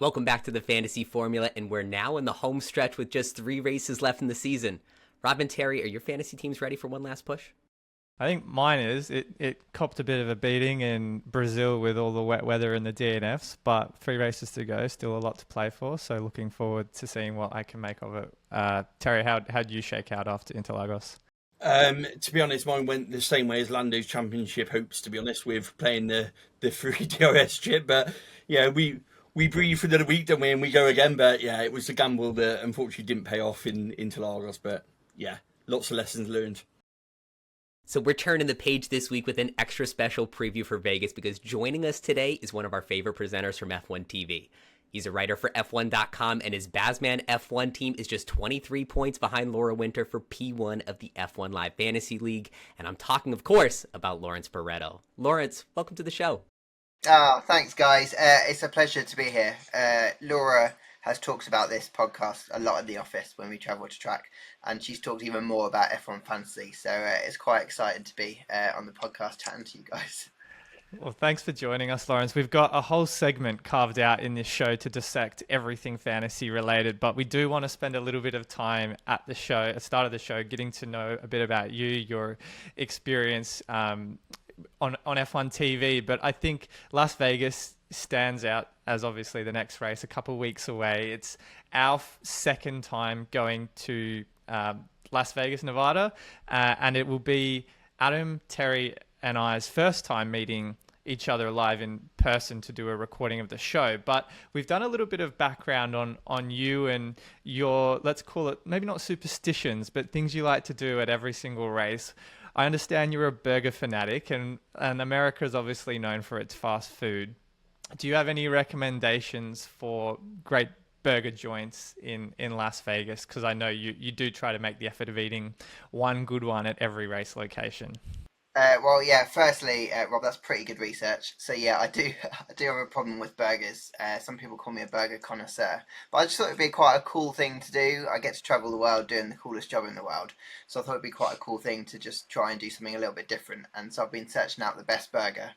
Welcome back to the Fantasy Formula, and we're now in the home stretch with just 3 races left in the season. Rob and Terry, are your fantasy teams ready for one last push? I think mine is. It copped a bit of a beating in Brazil with all the wet weather and the DNFs, but 3 races to go, still a lot to play for. So looking forward to seeing what I can make of it. Terry, how'd you shake out after Interlagos? To be honest, mine went the same way as Lando's championship hopes, to be honest, with playing the free DRS chip. But yeah, we breathe for another week, don't we? And we go again. But yeah, it was a gamble that unfortunately didn't pay off in Interlagos. But yeah, lots of lessons learned. So we're turning the page this week with an extra special preview for Vegas because joining us today is one of our favorite presenters from F1 TV. He's a writer for F1.com, and his Bazman F1 team is just 23 points behind Laura Winter for P1 of the F1 Live Fantasy League. And I'm talking, of course, about Lawrence Barretto. Lawrence, welcome to the show. Thanks, guys. It's a pleasure to be here. Laura has talked about this podcast a lot in the office when we travel to track, and she's talked even more about F1 Fantasy. So it's quite exciting to be on the podcast chatting to you guys. Well, thanks for joining us, Lawrence. We've got a whole segment carved out in this show to dissect everything fantasy related, but we do want to spend a little bit of time at the start of the show, getting to know a bit about you, your experience on F1 TV. But I think Las Vegas stands out as obviously the next race a couple of weeks away. It's our second time going to Las Vegas, Nevada, and it will be Adam, Terry, and I's first time meeting each other live in person to do a recording of the show. But we've done a little bit of background on you and your, let's call it, maybe not superstitions, but things you like to do at every single race. I understand you're a burger fanatic, and America is obviously known for its fast food. Do you have any recommendations for great burger joints in Las Vegas? Because I know you do try to make the effort of eating one good one at every race location. Well, yeah. Firstly, Rob, that's pretty good research. So yeah, I do have a problem with burgers. Some people call me a burger connoisseur, but I just thought it'd be quite a cool thing to do. I get to travel the world doing the coolest job in the world, so I thought it'd be quite a cool thing to just try and do something a little bit different. And so I've been searching out the best burger.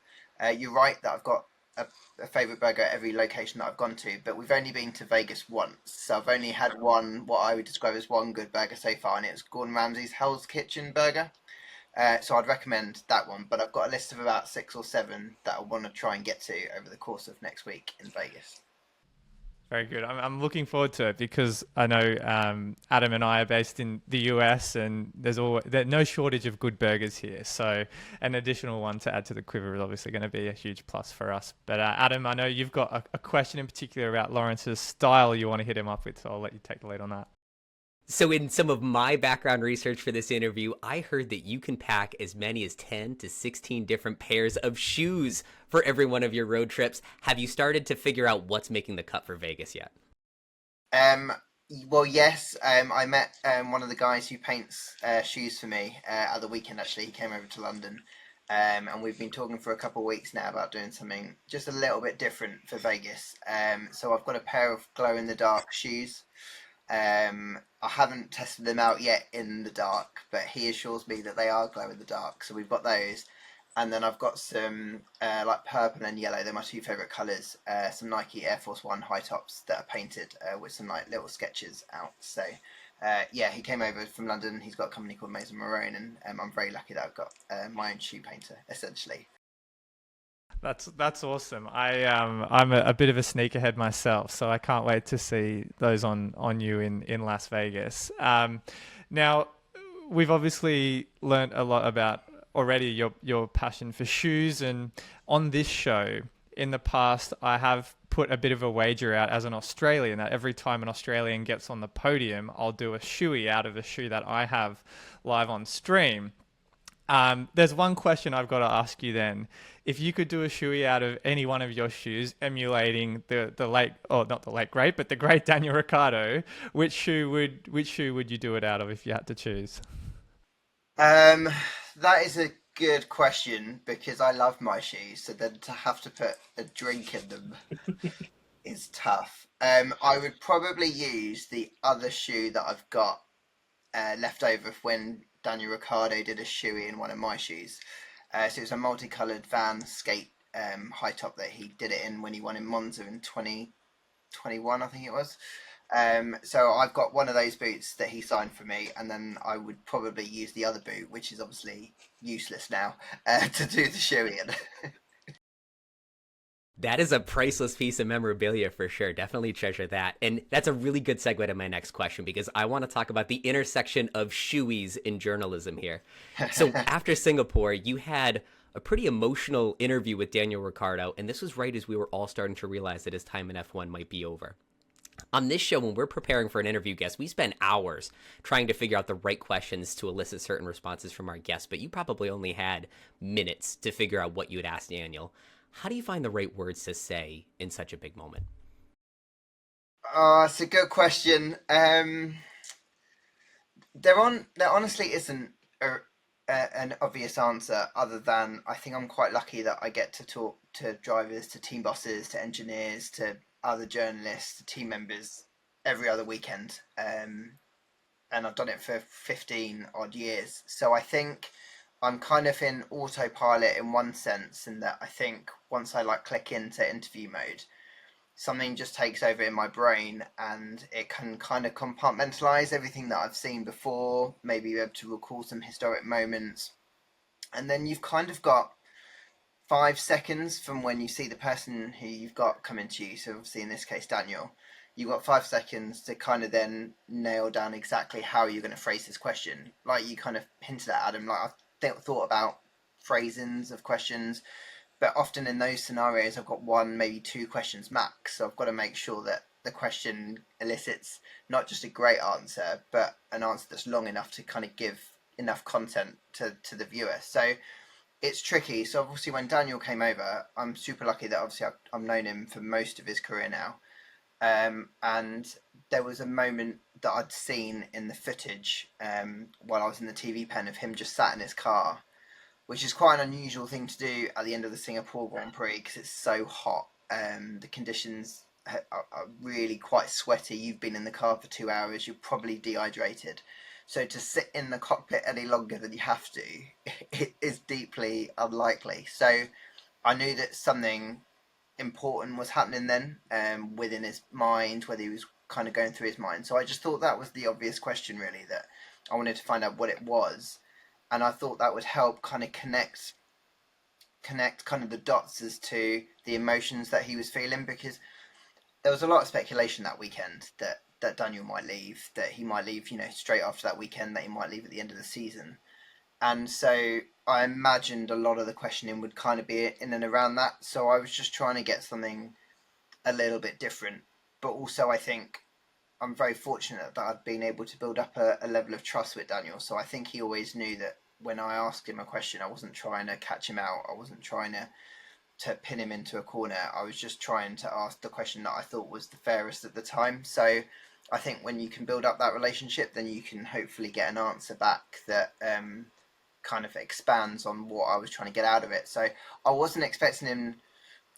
You're right that I've got a favourite burger at every location that I've gone to, but we've only been to Vegas once, so I've only had what I would describe as one good burger so far, and it's Gordon Ramsay's Hell's Kitchen burger. So I'd recommend that one, but I've got a list of about 6 or 7 that I want to try and get to over the course of next week in Vegas. Very good. I'm looking forward to it because I know Adam and I are based in the US, and there's no shortage of good burgers here. So an additional one to add to the quiver is obviously going to be a huge plus for us. But Adam, I know you've got a question in particular about Lawrence's style you want to hit him up with, so I'll let you take the lead on that. So in some of my background research for this interview, I heard that you can pack as many as 10 to 16 different pairs of shoes for every one of your road trips. Have you started to figure out what's making the cut for Vegas yet? Well, yes. I met one of the guys who paints shoes for me at the weekend, actually. He came over to London. And we've been talking for a couple of weeks now about doing something just a little bit different for Vegas. So I've got a pair of glow-in-the-dark shoes. I haven't tested them out yet in the dark, but he assures me that they are glow in the dark. So we've got those, and then I've got some like purple and yellow. They're my 2 favourite colours. Some Nike Air Force One high tops that are painted with some like little sketches out. So yeah, he came over from London. He's got a company called Maison Marone, and I'm very lucky that I've got my own shoe painter essentially. That's awesome. I'm a bit of a sneakerhead myself, so I can't wait to see those on you in Las Vegas. Now, we've obviously learnt a lot about already your passion for shoes, and on this show in the past, I have put a bit of a wager out as an Australian that every time an Australian gets on the podium, I'll do a shoey out of a shoe that I have live on stream. There's one question I've got to ask you then. If you could do a shoey out of any one of your shoes, emulating the late, or not the late great, but the great Daniel Ricciardo, which shoe would you do it out of if you had to choose? That is a good question because I love my shoes. So then to have to put a drink in them is tough. I would probably use the other shoe that I've got left over when Daniel Ricciardo did a shoey in one of my shoes. So it's a multicoloured Van skate high top that he did it in when he won in Monza in 20 21, I think it was. So I've got one of those boots that he signed for me, and then I would probably use the other boot, which is obviously useless now, to do the shoey in. That is a priceless piece of memorabilia for sure. Definitely treasure that. And that's a really good segue to my next question, because I want to talk about the intersection of shoeys in journalism here. So after Singapore, you had a pretty emotional interview with Daniel Ricciardo, and this was right as we were all starting to realize that his time in F1 might be over. On this show, when we're preparing for an interview guest, we spend hours trying to figure out the right questions to elicit certain responses from our guests, but you probably only had minutes to figure out what you would ask Daniel. How do you find the right words to say in such a big moment? It's a good question. There honestly isn't an obvious answer, other than I think I'm quite lucky that I get to talk to drivers, to team bosses, to engineers, to other journalists, to team members every other weekend. And I've done it for 15 odd years. So I think I'm kind of in autopilot in one sense, in that I think once I click into interview mode, something just takes over in my brain, and it can kind of compartmentalize everything that I've seen before, maybe be able to recall some historic moments. And then you've kind of got 5 seconds from when you see the person who you've got coming to you. So obviously in this case, Daniel, you've got 5 seconds to kind of then nail down exactly how you're going to phrase this question. Like you kind of hinted at, Adam, I've thought about phrasings of questions, but often in those scenarios I've got one, maybe two questions max, so I've got to make sure that the question elicits not just a great answer, but an answer that's long enough to kind of give enough content to the viewer. So it's tricky. So obviously when Daniel came over, I'm super lucky that obviously I've known him for most of his career now, and there was a moment that I'd seen in the footage while I was in the TV pen of him just sat in his car, which is quite an unusual thing to do at the end of the Singapore Grand Prix because it's so hot. The conditions are really quite sweaty. You've been in the car for 2 hours, you're probably dehydrated. So to sit in the cockpit any longer than you have to, it is deeply unlikely. So I knew that something important was happening then within his mind, whether he was kind of going through his mind. So I just thought that was the obvious question, really, that I wanted to find out what it was. And I thought that would help kind of connect kind of the dots as to the emotions that he was feeling, because there was a lot of speculation that weekend that Daniel might leave, that he might leave, straight after that weekend, that he might leave at the end of the season. And so I imagined a lot of the questioning would kind of be in and around that. So I was just trying to get something a little bit different. But also I think I'm very fortunate that I've been able to build up a level of trust with Daniel. So I think he always knew that when I asked him a question, I wasn't trying to catch him out. I wasn't trying to pin him into a corner. I was just trying to ask the question that I thought was the fairest at the time. So I think when you can build up that relationship, then you can hopefully get an answer back that kind of expands on what I was trying to get out of it. So I wasn't expecting him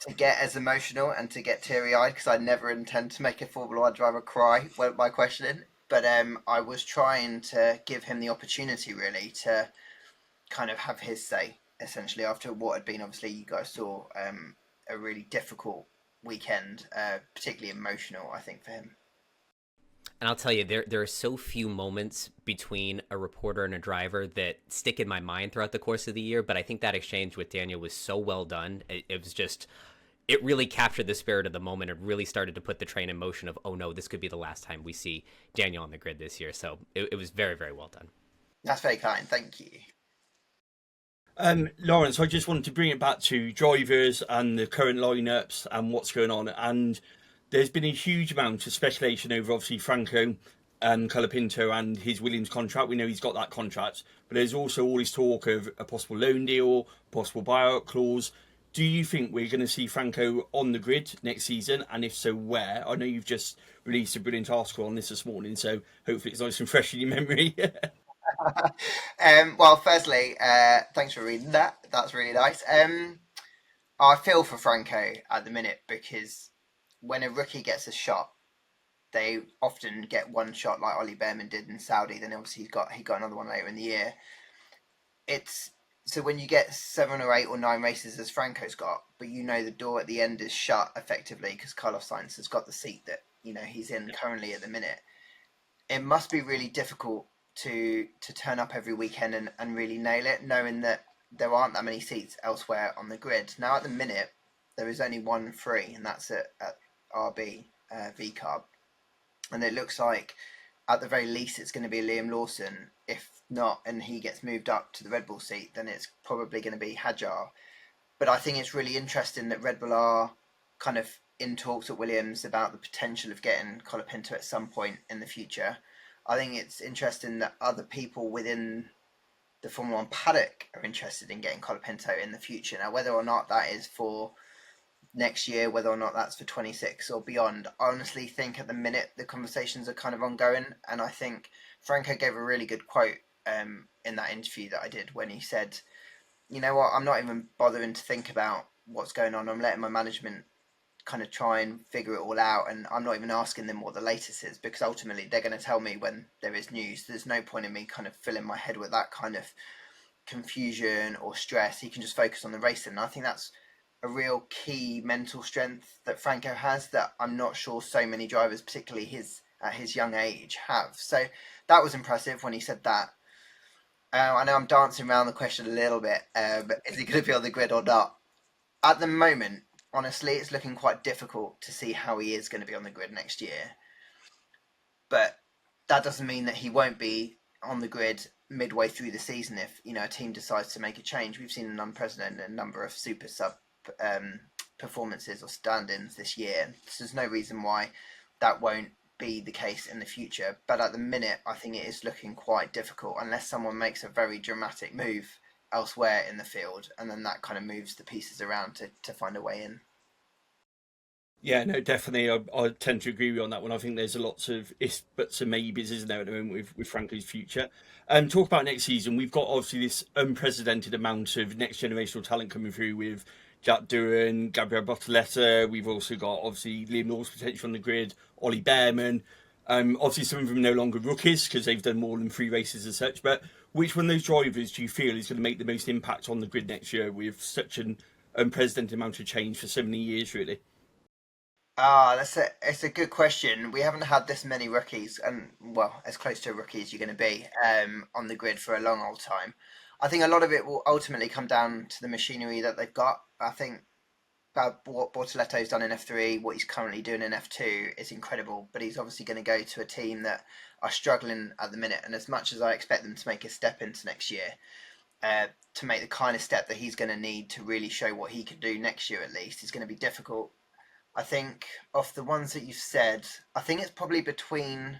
to get as emotional and to get teary-eyed, because I never intend to make a Formula 1 driver cry by questioning. But I was trying to give him the opportunity, really, to kind of have his say, essentially, after what had been, obviously, you guys saw a really difficult weekend, particularly emotional, I think, for him. And I'll tell you, there are so few moments between a reporter and a driver that stick in my mind throughout the course of the year. But I think that exchange with Daniel was so well done. It was just, it really captured the spirit of the moment. It really started to put the train in motion of, oh no, this could be the last time we see Daniel on the grid this year. So it was very, very well done. That's very kind. Thank you. Lawrence, I just wanted to bring it back to drivers and the current lineups and what's going on. And there's been a huge amount of speculation over, obviously, Franco Colaptino and his Williams contract. We know he's got that contract, but there's also all this talk of a possible loan deal, possible buyout clause. Do you think we're going to see Franco on the grid next season? And if so, where? I know you've just released a brilliant article on this morning, so hopefully it's nice and fresh in your memory. Well, firstly, thanks for reading that. That's really nice. I feel for Franco at the minute, because when a rookie gets a shot, they often get one shot like Ollie Bearman did in Saudi. Then obviously he got another one later in the year. It's So when you get 7 or 8 or 9 races as Franco's got, but you know the door at the end is shut effectively because Carlos Sainz has got the seat that he's in currently at the minute, it must be really difficult to turn up every weekend and really nail it, knowing that there aren't that many seats elsewhere on the grid. Now at the minute there is only one free, and that's at RB VCarb, and it looks like at the very least it's going to be Liam Lawson. If not, and he gets moved up to the Red Bull seat, then it's probably going to be Hadjar. But I think it's really interesting that Red Bull are kind of in talks at Williams about the potential of getting Colapinto at some point in the future. I think it's interesting that other people within the Formula One paddock are interested in getting Colapinto in the future. Now, whether or not that is for next year, whether or not that's for 26 or beyond, I honestly think at the minute the conversations are kind of ongoing. And I think Franco gave a really good quote in that interview that I did when he said, you know what, I'm not even bothering to think about what's going on. I'm letting my management kind of try and figure it all out, and I'm not even asking them what the latest is, because ultimately they're going to tell me when there is news. There's no point in me kind of filling my head with that kind of confusion or stress. He can just focus on the racing, and I think that's a real key mental strength that Franco has that I'm not sure so many drivers, particularly at his young age, have. So that was impressive when he said that. I know I'm dancing around the question a little bit, but is he going to be on the grid or not? At the moment, honestly, it's looking quite difficult to see how he is going to be on the grid next year. But that doesn't mean that he won't be on the grid midway through the season if a team decides to make a change. We've seen an unprecedented number of super sub performances or stand-ins this year. So there's no reason why that won't be the case in the future. But at the minute, I think it is looking quite difficult unless someone makes a very dramatic move elsewhere in the field, and then that kind of moves the pieces around to find a way in. Yeah, no, definitely. I tend to agree with you on that one. I think there's a lots of ifs, buts, and maybes, isn't there, at the moment with Franco's future. Talk about next season. We've got obviously this unprecedented amount of next generational talent coming through with Jack Doohan, Gabriel Bortoleto. We've also got obviously Liam Lawson potential on the grid, Ollie Bearman. Obviously, some of them are no longer rookies because they've done more than 3 races as such. But which one of those drivers do you feel is going to make the most impact on the grid next year with such an unprecedented amount of change for so many years, really? It's a good question. We haven't had this many rookies, and well, as close to a rookie as you're going to be on the grid for a long old time. I think a lot of it will ultimately come down to the machinery that they've got. I think what Bortoleto's done in F3, what he's currently doing in F2 is incredible, but he's obviously going to go to a team that are struggling at the minute, and as much as I expect them to make a step into next year, to make the kind of step that he's going to need to really show what he can do next year at least, is going to be difficult. I think of the ones that you've said, I think it's probably between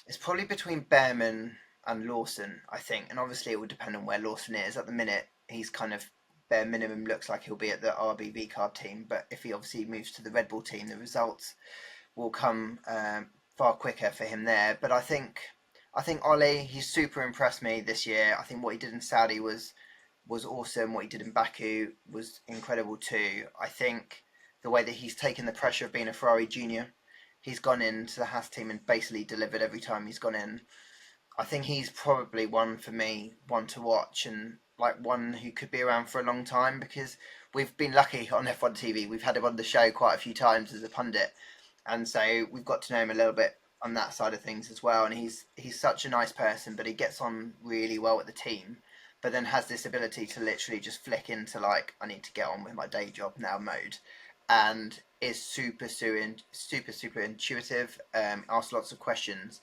Bearman and Lawson, I think, and obviously it would depend on where Lawson is. At the minute, he's kind of bare minimum looks like he'll be at the RB VCarb team, but if he obviously moves to the Red Bull team, the results will come far quicker for him there. But I think Ollie, he's super impressed me this year. I think what he did in Saudi was awesome. What he did in Baku was incredible too. I think the way that he's taken the pressure of being a Ferrari junior, he's gone into the Haas team and basically delivered every time he's gone in. I think he's probably one to watch, and like one who could be around for a long time, because we've been lucky on F1 TV. We've had him on the show quite a few times as a pundit, and so we've got to know him a little bit on that side of things as well. And he's such a nice person, but he gets on really well with the team, but then has this ability to literally just flick into like, I need to get on with my day job now mode. And is super intuitive, asks lots of questions.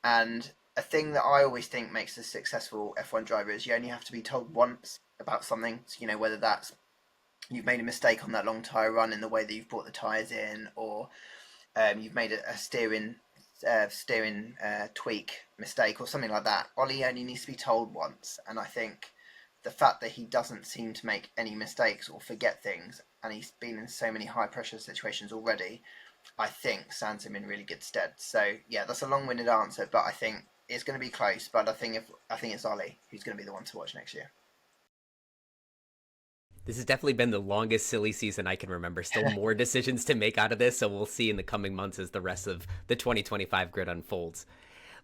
And a thing that I always think makes a successful F1 driver is you only have to be told once about something. So, whether that's you've made a mistake on that long tyre run in the way that you've brought the tyres in, or you've made a steering tweak mistake or something like that. Ollie only needs to be told once. And I think the fact that he doesn't seem to make any mistakes or forget things, and he's been in so many high pressure situations already, I think stands him in really good stead. So yeah, that's a long-winded answer, but I think it's going to be close. But I think it's Ollie who's going to be the one to watch next year. This has definitely been the longest silly season I can remember. Still more decisions to make out of this, so we'll see in the coming months as the rest of the 2025 grid unfolds.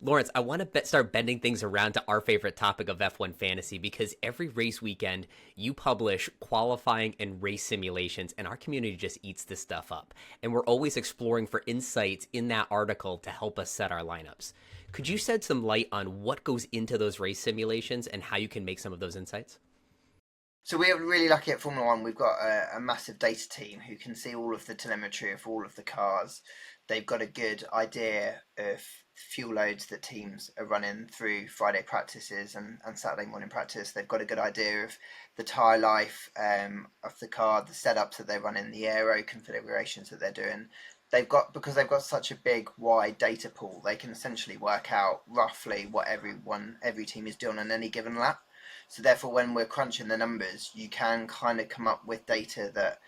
Lawrence, I want to start bending things around to our favorite topic of F1 fantasy, because every race weekend you publish qualifying and race simulations, and our community just eats this stuff up. And we're always exploring for insights in that article to help us set our lineups. Could you shed some light on what goes into those race simulations and how you can make some of those insights? So we're really lucky at Formula One. We've got a massive data team who can see all of the telemetry of all of the cars. They've got a good idea of fuel loads that teams are running through Friday practices and Saturday morning practice. They've got a good idea of the tyre life of the car, the setups that they run in, the aero configurations that they're doing. Because they've got such a big, wide data pool, they can essentially work out roughly what every team is doing on any given lap. So therefore, when we're crunching the numbers, you can kind of come up with data that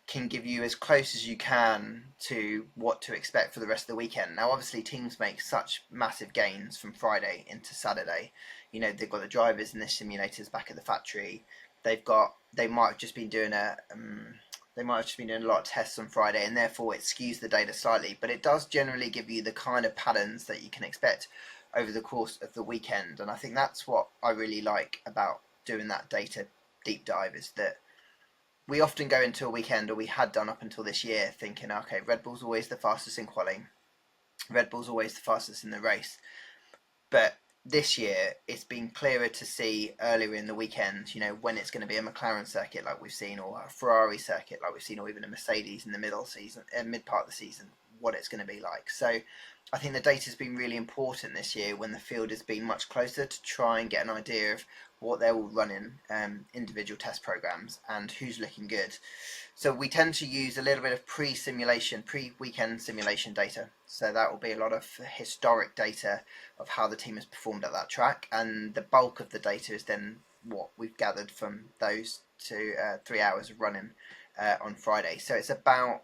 can give you as close as you can to what to expect for the rest of the weekend. Now, obviously, teams make such massive gains from Friday into Saturday. You know, they've got the drivers in the simulators back at the factory. They might have just been doing a lot of tests on Friday, and therefore it skews the data slightly. But it does generally give you the kind of patterns that you can expect over the course of the weekend. And I think that's what I really like about doing that data deep dive, is that we often go into a weekend, or we had done up until this year, thinking, okay, Red Bull's always the fastest in qualifying, Red Bull's always the fastest in the race. But this year, it's been clearer to see earlier in the weekend, you know, when it's going to be a McLaren circuit like we've seen, or a Ferrari circuit like we've seen, or even a Mercedes in the mid part of the season, what it's going to be like. So I think the data has been really important this year, when the field has been much closer, to try and get an idea of what they're all running, individual test programs, and who's looking good. So we tend to use a little bit of pre-weekend simulation data. So that will be a lot of historic data of how the team has performed at that track, and the bulk of the data is then what we've gathered from those 3 hours of running on Friday. So it's about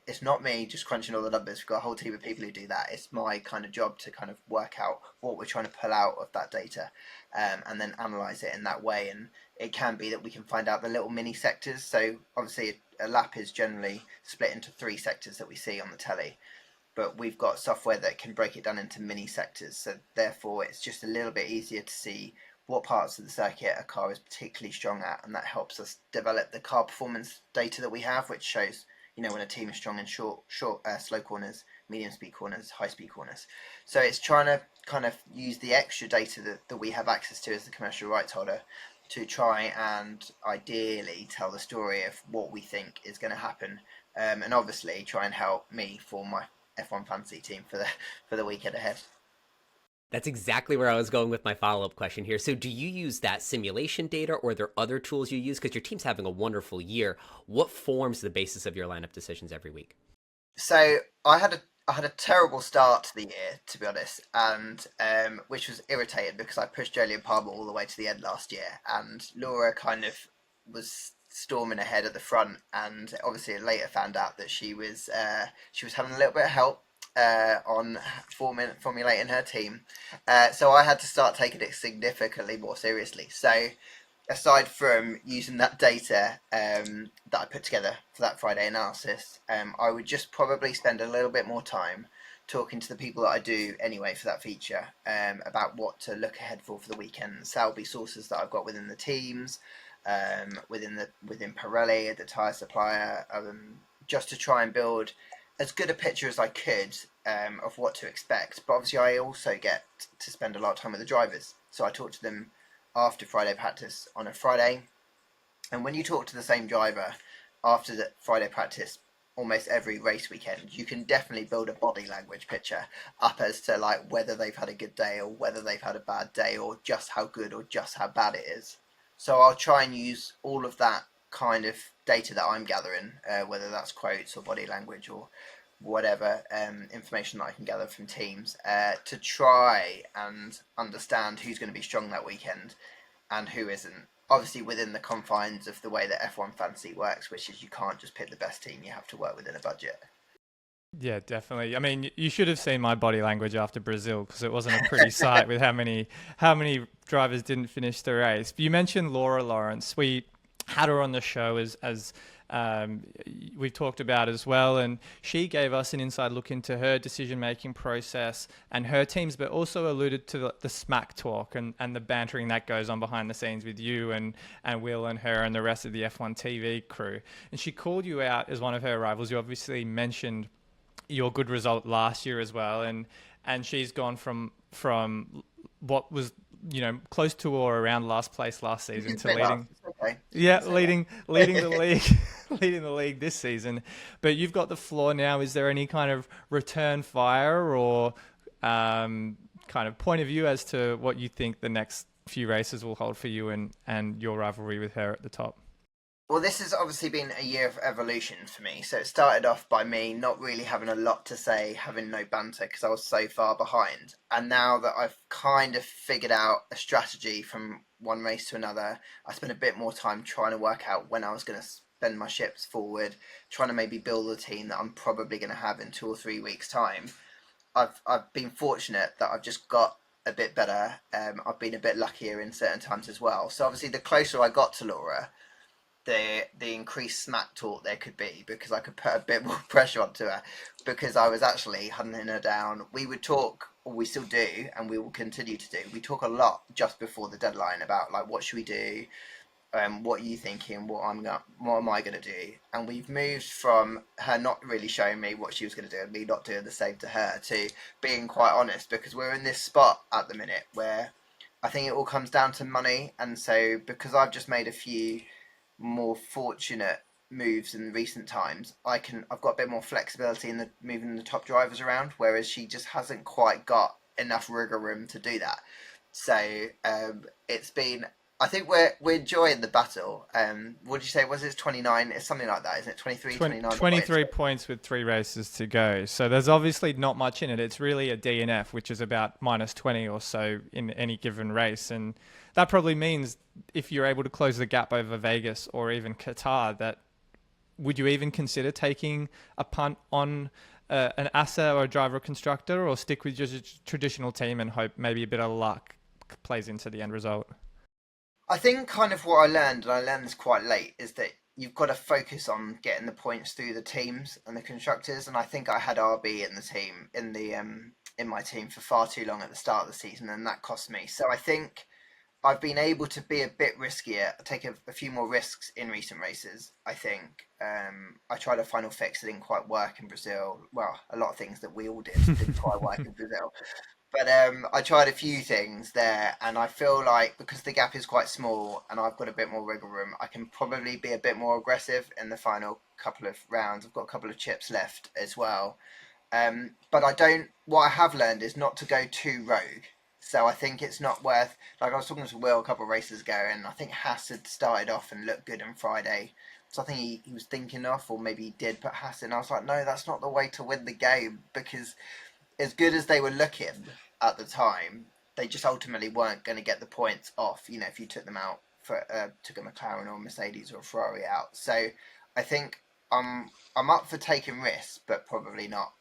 it's not me just crunching all the numbers. We've got a whole team of people who do that. It's my kind of job to kind of work out what we're trying to pull out of that data, and then analyze it in that way. And it can be that we can find out the little mini sectors. So obviously a lap is generally split into 3 sectors that we see on the telly, but we've got software that can break it down into mini sectors. So therefore it's just a little bit easier to see what parts of the circuit a car is particularly strong at, and that helps us develop the car performance data that we have, which shows, you know, when a team is strong in slow corners, medium speed corners, high speed corners. So it's trying to kind of use the extra data that we have access to as the commercial rights holder to try and ideally tell the story of what we think is going to happen, and obviously try and help me for my F1 fantasy team for the weekend ahead. That's exactly where I was going with my follow-up question here. So do you use that simulation data, or are there other tools you use? Because your team's having a wonderful year. What forms the basis of your lineup decisions every week? So I had a terrible start to the year, to be honest, and which was irritating because I pushed Jolyon Palmer all the way to the end last year, and Laura kind of was storming ahead at the front, and obviously later found out that she was having a little bit of help on formulating her team, so I had to start taking it significantly more seriously. So aside from using that data that I put together for that Friday analysis, I would just probably spend a little bit more time talking to the people that I do anyway for that feature, about what to look ahead for the weekend. So that'll be sources that I've got within the teams, within Pirelli, the tyre supplier, just to try and build as good a picture as I could of what to expect. But obviously I also get to spend a lot of time with the drivers, so I talk to them after Friday practice on a Friday. And when you talk to the same driver after the Friday practice almost every race weekend, you can definitely build a body language picture up as to like whether they've had a good day or whether they've had a bad day, or just how good or just how bad it is. So I'll try and use all of that kind of data that I'm gathering, whether that's quotes or body language or whatever information that I can gather from teams, to try and understand who's going to be strong that weekend and who isn't. Obviously within the confines of the way that F1 fantasy works, which is you can't just pick the best team, you have to work within a budget. Yeah, definitely. I mean, you should have seen my body language after Brazil, because it wasn't a pretty sight with how many drivers didn't finish the race. But you mentioned Laura Lawrence. We had her on the show as we've talked about as well. And she gave us an inside look into her decision-making process and her teams, but also alluded to the smack talk and the bantering that goes on behind the scenes with you and Will and her and the rest of the F1 TV crew. And she called you out as one of her rivals. You obviously mentioned your good result last year as well. And she's gone from what was, close to or around last place last season to leading. Okay. Yeah, leading the league, leading the league this season. But you've got the floor now. Is there any kind of return fire or kind of point of view as to what you think the next few races will hold for you and your rivalry with her at the top? Well, this has obviously been a year of evolution for me. So it started off by me not really having a lot to say, having no banter because I was so far behind. And now that I've kind of figured out a strategy from one race to another, I spent a bit more time trying to work out when I was going to spend my ships forward, trying to maybe build a team that I'm probably going to have in 2 or 3 weeks' time. I've been fortunate that I've just got a bit better. I've been a bit luckier in certain times as well. So obviously the closer I got to Laura, the increased smack talk there could be, because I could put a bit more pressure onto her, because I was actually hunting her down. We would talk, or we still do, and we will continue to do. We talk a lot just before the deadline about like, what should we do, what are you thinking, what am I going to do? And we've moved from her not really showing me what she was going to do and me not doing the same to her, to being quite honest, because we're in this spot at the minute where I think it all comes down to money. And so because I've just made a few more fortunate moves in recent times, I've got a bit more flexibility in the moving the top drivers around, whereas she just hasn't quite got enough rigor room to do that. So it's been, I think we're enjoying the battle. What did you say? Was it 29? It's something like that, isn't it? 23, 29 23 points with 3 races to go. So there's obviously not much in it. It's really a DNF, which is about minus 20 or so in any given race. And that probably means if you're able to close the gap over Vegas or even Qatar, that would you even consider taking a punt on an asset or a driver or constructor, or stick with just a traditional team and hope maybe a bit of luck plays into the end result? I think kind of what I learned, and I learned this quite late, is that you've got to focus on getting the points through the teams and the constructors. And I think I had RB in the team, in my team for far too long at the start of the season, and that cost me. So I think I've been able to be a bit riskier, take a few more risks in recent races. I think I tried a final fix that didn't quite work in Brazil. Well, a lot of things that we all did didn't quite work in Brazil. But I tried a few things there, and I feel like because the gap is quite small and I've got a bit more wiggle room, I can probably be a bit more aggressive in the final couple of rounds. I've got a couple of chips left as well. But what I have learned is not to go too rogue. So I think it's not worth, like I was talking to Will a couple of races ago, and I think Haas had started off and looked good on Friday. So I think he was thinking of, or maybe he did put Haas in. I was like, no, that's not the way to win the game, because as good as they were looking at the time, they just ultimately weren't going to get the points off, if you took them out, took a McLaren or a Mercedes or a Ferrari out. So I think I'm up for taking risks, but probably not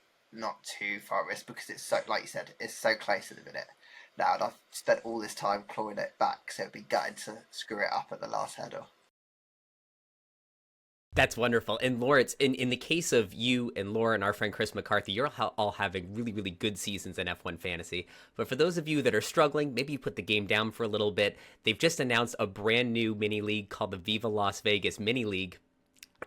too far risk, because it's so, like you said, it's so close at the minute. Now, I've spent all this time clawing it back, so it'd be gutted to screw it up at the last hurdle. That's wonderful. And Lawrence, in the case of you and Laura and our friend Chris McCarthy, you're all having really, really good seasons in F1 Fantasy. But for those of you that are struggling, maybe you put the game down for a little bit. They've just announced a brand new mini league called the Viva Las Vegas Mini League.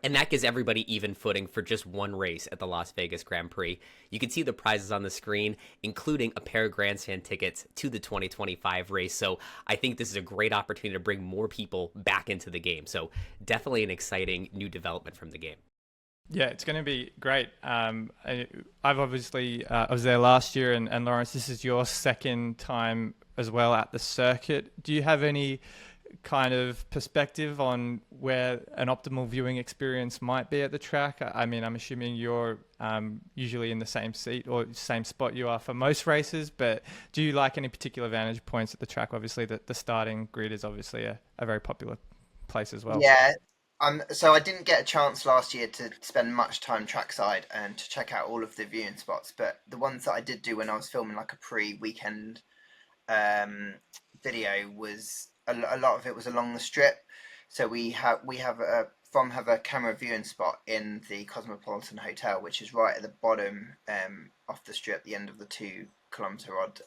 And that gives everybody even footing for just one race at the Las Vegas Grand Prix. You can see the prizes on the screen, including a pair of grandstand tickets to the 2025 race. So I think this is a great opportunity to bring more people back into the game. So definitely an exciting new development from the game. Yeah, it's going to be great. I've obviously, I was there last year, and Lawrence, this is your second time as well at the circuit. Do you have any kind of perspective on where an optimal viewing experience might be at the track? I mean, I'm assuming you're usually in the same seat or same spot you are for most races, but do you like any particular vantage points at the track? Obviously, the starting grid is obviously a very popular place as well. Yeah. So I didn't get a chance last year to spend much time trackside and to check out all of the viewing spots, but the ones that I did do when I was filming like a pre-weekend video was a lot of it was along the strip. So we have from have a camera viewing spot in the Cosmopolitan Hotel, which is right at the bottom off the strip, the end of the 2 kilometre odd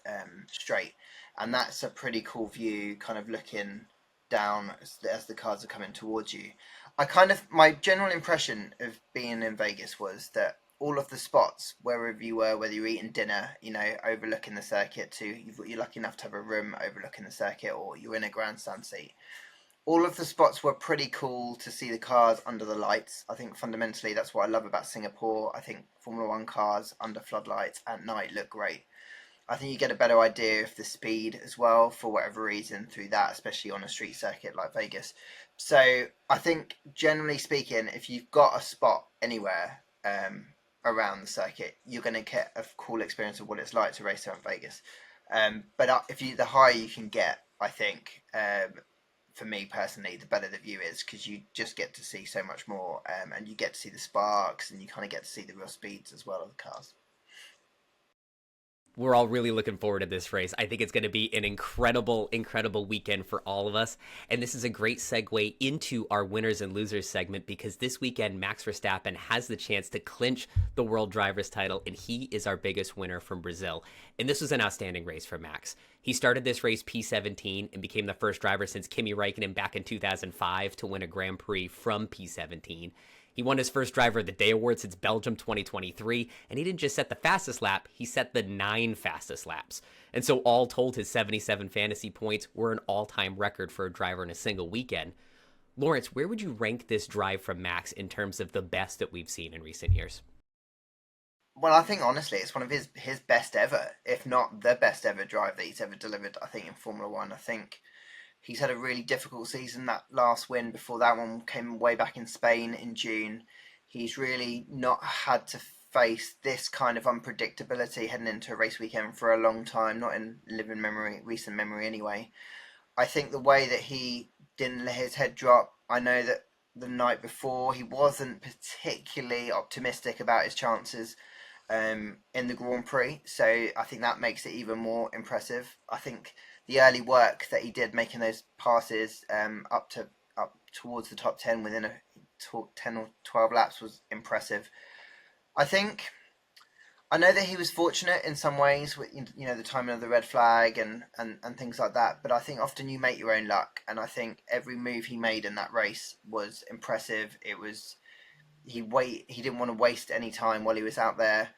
straight, and that's a pretty cool view, kind of looking down as the cars are coming towards you. My general impression of being in Vegas was that all of the spots, wherever you were, whether you're eating dinner, overlooking the circuit you're lucky enough to have a room overlooking the circuit, or you're in a grandstand seat, all of the spots were pretty cool to see the cars under the lights. I think fundamentally that's what I love about Singapore. I think Formula One cars under floodlights at night look great. I think you get a better idea of the speed as well, for whatever reason, through that, especially on a street circuit like Vegas. So I think, generally speaking, if you've got a spot anywhere around the circuit, you're going to get a cool experience of what it's like to race around Vegas. But the higher you can get, I think, for me personally, the better the view is, because you just get to see so much more, and you get to see the sparks, and you kind of get to see the real speeds as well of the cars. We're all really looking forward to this race. I think it's going to be an incredible, incredible weekend for all of us. And this is a great segue into our winners and losers segment, because this weekend, Max Verstappen has the chance to clinch the World Drivers' title, and he is our biggest winner from Brazil. And this was an outstanding race for Max. He started this race P17 and became the first driver since Kimi Räikkönen back in 2005 to win a Grand Prix from P17. He won his first Driver of the Day award since Belgium 2023, and he didn't just set the fastest lap, he set the 9 fastest laps. And so all told, his 77 fantasy points were an all-time record for a driver in a single weekend. Lawrence, where would you rank this drive from Max in terms of the best that we've seen in recent years? Well, I think honestly it's one of his best ever, if not the best ever drive that he's ever delivered, I think, in Formula One. I think he's had a really difficult season. That last win before that one came way back in Spain in June. He's really not had to face this kind of unpredictability heading into a race weekend for a long time, not in recent memory anyway. I think the way that he didn't let his head drop, I know that the night before he wasn't particularly optimistic about his chances in the Grand Prix, so I think that makes it even more impressive. I think the early work that he did making those passes up towards the top 10 within 10 or 12 laps was impressive. I know that he was fortunate in some ways with the timing of the red flag and things like that, but I think often you make your own luck, and I think every move he made in that race was impressive. He didn't want to waste any time while he was out there.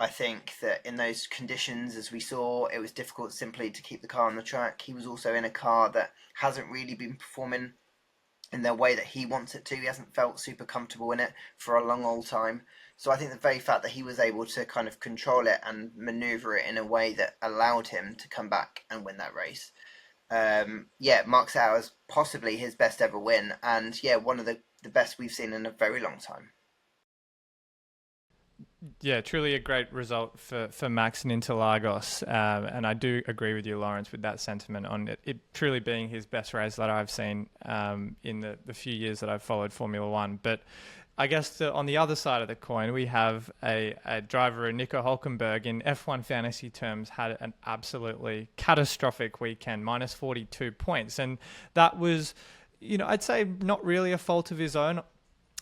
I think that in those conditions, as we saw, it was difficult simply to keep the car on the track. He was also in a car that hasn't really been performing in the way that he wants it to. He hasn't felt super comfortable in it for a long old time. So I think the very fact that he was able to kind of control it and maneuver it in a way that allowed him to come back and win that race, marks out as possibly his best ever win, and one of the best we've seen in a very long time. Yeah, truly a great result for Max and Interlagos. And I do agree with you, Lawrence, with that sentiment on it truly being his best race that I've seen in the few years that I've followed Formula One. But I guess on the other side of the coin, we have a driver, Nico Hulkenberg, in F1 fantasy terms, had an absolutely catastrophic weekend, minus 42 points. And that was, I'd say not really a fault of his own.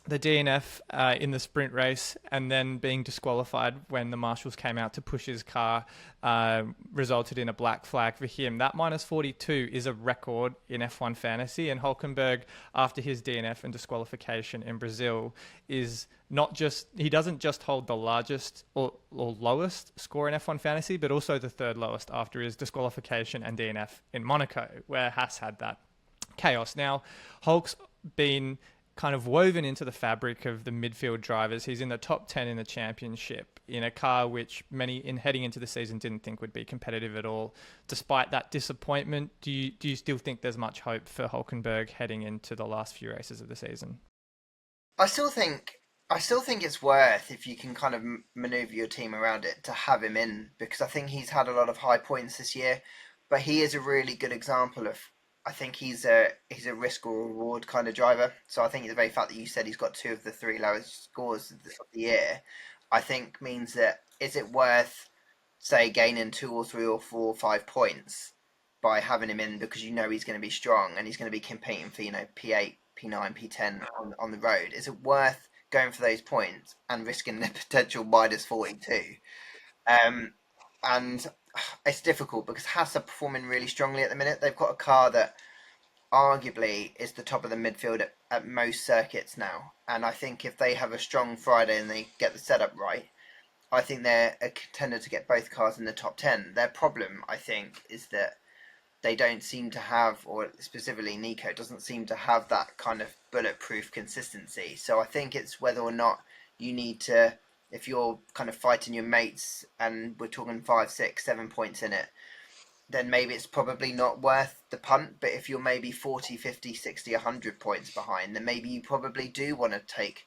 The DNF in the sprint race, and then being disqualified when the marshals came out to push his car, resulted in a black flag for him. That minus 42 is a record in F1 fantasy, and Hulkenberg, after his DNF and disqualification in Brazil, is not just, he doesn't just hold the largest or lowest score in F1 fantasy, but also the third lowest after his disqualification and DNF in Monaco, where Haas had that chaos. Now, Hulk's been kind of woven into the fabric of the midfield drivers. He's in the top 10 in the championship in a car which many in heading into the season didn't think would be competitive at all. Despite that disappointment, do you still think there's much hope for Hulkenberg heading into the last few races of the season? I still think it's worth, if you can kind of maneuver your team around it, to have him in, because I think he's had a lot of high points this year, but he is a really good example of, I think he's a risk or reward kind of driver. So I think the very fact that you said he's got 2 of the 3 lowest scores of the year, I think means that, is it worth, say, gaining 2 or 3 or 4 or 5 points by having him in, because he's going to be strong and he's going to be competing for P8 P9, P10 on the road? Is it worth going for those points and risking the potential minus 42? And it's difficult because Haas are performing really strongly at the minute. They've got a car that arguably is the top of the midfield at most circuits now. And I think if they have a strong Friday and they get the setup right, I think they're a contender to get both cars in the top 10. Their problem, I think, is that they don't seem to have, or specifically Nico, doesn't seem to have that kind of bulletproof consistency. So I think it's whether or not you need to, if you're kind of fighting your mates and we're talking 5, 6, 7 points in it, then maybe it's probably not worth the punt. But if you're maybe 40, 50, 60, 100 points behind, then maybe you probably do want to take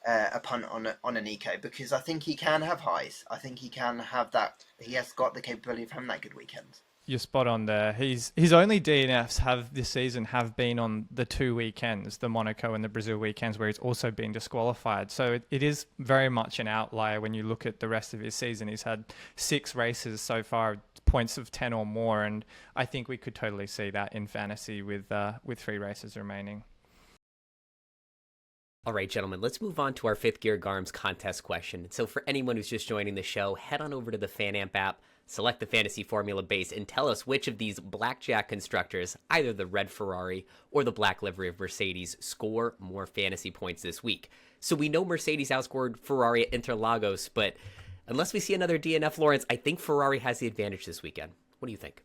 a punt on a Nico, because I think he can have highs. I think he can have that. He has got the capability of having that good weekend. You're spot on there. His only DNFs this season have been on the 2 weekends, the Monaco and the Brazil weekends, where he's also been disqualified. So it is very much an outlier when you look at the rest of his season. He's had 6 races so far, points of 10 or more, and I think we could totally see that in fantasy with 3 races remaining. All right, gentlemen, let's move on to our Fifth Gear Garms contest question. So for anyone who's just joining the show, head on over to the FanAmp app, select the Fantasy Formula base, and tell us which of these blackjack constructors, either the red Ferrari or the black livery of Mercedes, score more fantasy points this week. So we know Mercedes outscored Ferrari at Interlagos, but unless we see another DNF, Lawrence, I think Ferrari has the advantage this weekend. What do you think?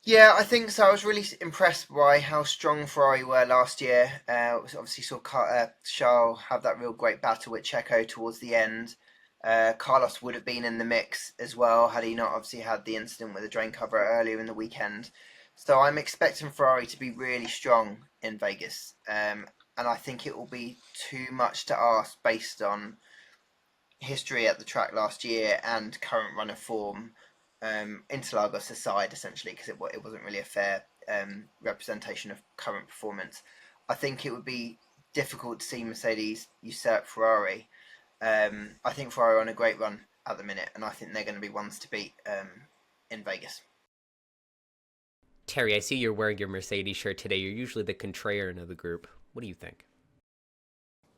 Yeah, I think so. I was really impressed by how strong Ferrari were last year. Obviously saw Charles have that real great battle with Checo towards the end. Carlos would have been in the mix as well had he not obviously had the incident with the drain cover earlier in the weekend. So I'm expecting Ferrari to be really strong in Vegas. And I think it will be too much to ask based on history at the track last year and current run of form. Interlagos aside, essentially, because it wasn't really a fair representation of current performance. I think it would be difficult to see Mercedes usurp Ferrari. I think Ferrari are on a great run at the minute, and I think they're going to be ones to beat in Vegas. Terry, I see you're wearing your Mercedes shirt today. You're usually the contrarian of the group. What do you think?